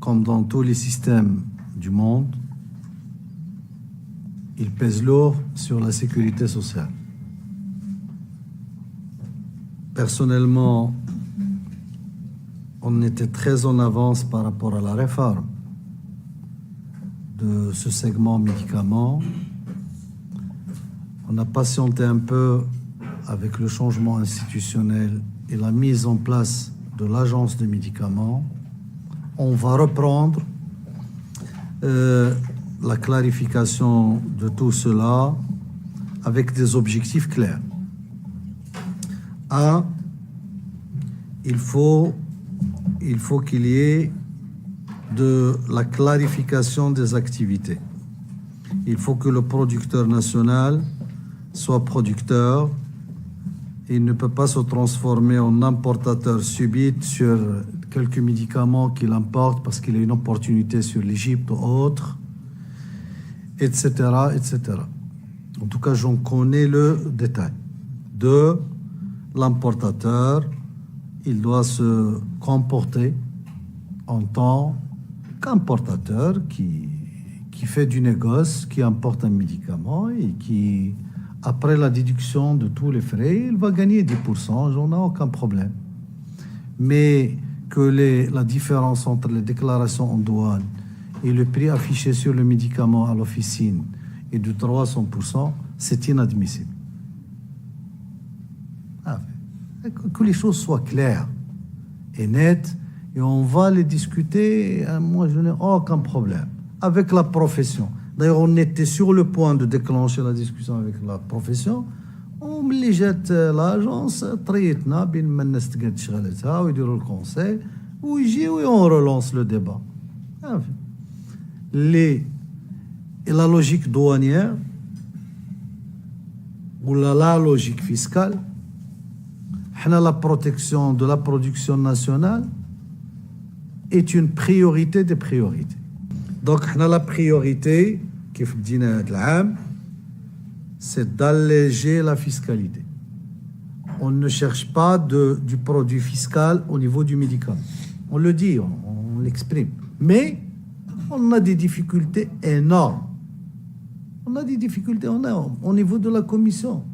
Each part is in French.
comme dans tous les systèmes du monde, il pèse lourd sur la sécurité sociale. Personnellement, on était très en avance par rapport à la réforme de ce segment médicaments. On a patienté un peu avec le changement institutionnel et la mise en place de l'agence de médicaments. On va reprendre la clarification de tout cela avec des objectifs clairs. Un, il faut qu'il y ait de la clarification des activités. Il faut que le producteur national soit producteur. Il ne peut pas se transformer en importateur subite sur quelques médicaments qu'il importe parce qu'il a une opportunité sur l'Égypte ou autre, etc., etc. En tout cas, j'en connais le détail. Deux, l'importateur, il doit se comporter en tant qu'importateur qui fait du négoce, qui importe un médicament et qui, après la déduction de tous les frais, il va gagner 10%, j'en ai aucun problème. Mais que la différence entre les déclarations en douane et le prix affiché sur le médicament à l'officine est de 300%, c'est inadmissible. Que les choses soient claires et nettes, et on va les discuter, moi je n'ai aucun problème, avec la profession. D'ailleurs, on était sur le point de déclencher la discussion avec la profession. On les jette l'agence, traitement, bien الناس تقعد شغلتها ويديروا الكونساي ويجيو et on relance le débat. Et la logique douanière ou la logique fiscale, la protection de la production nationale est une priorité des priorités. Donc, la priorité, c'est d'alléger la fiscalité. On ne cherche pas du produit fiscal au niveau du médicament. On le dit, on l'exprime. Mais on a des difficultés énormes. On a des difficultés énormes au niveau de la commission.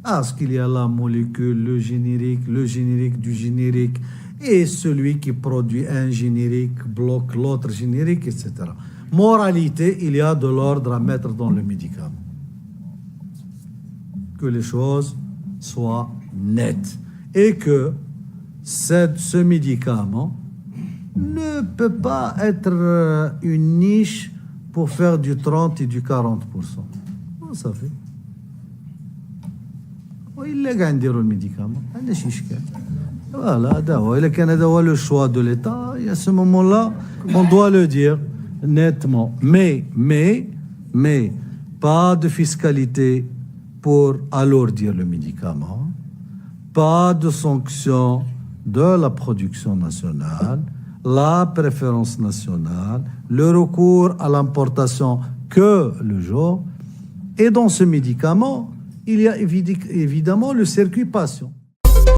Parce qu'il y a la molécule, le générique du générique, et celui qui produit un générique bloque l'autre générique, etc. Moralité, il y a de l'ordre à mettre dans le médicament. Que les choses soient nettes. Et que ce médicament ne peut pas être une niche pour faire du 30 et du 40%. Ça fait. Il est gagne le médicament. Voilà, le choix de l'État, et à ce moment-là, on doit le dire nettement. Mais, pas de fiscalité pour alourdir le médicament, pas de sanction de la production nationale, la préférence nationale, le recours à l'importation que le jour. Et dans ce médicament, il y a évidemment le circuit patient.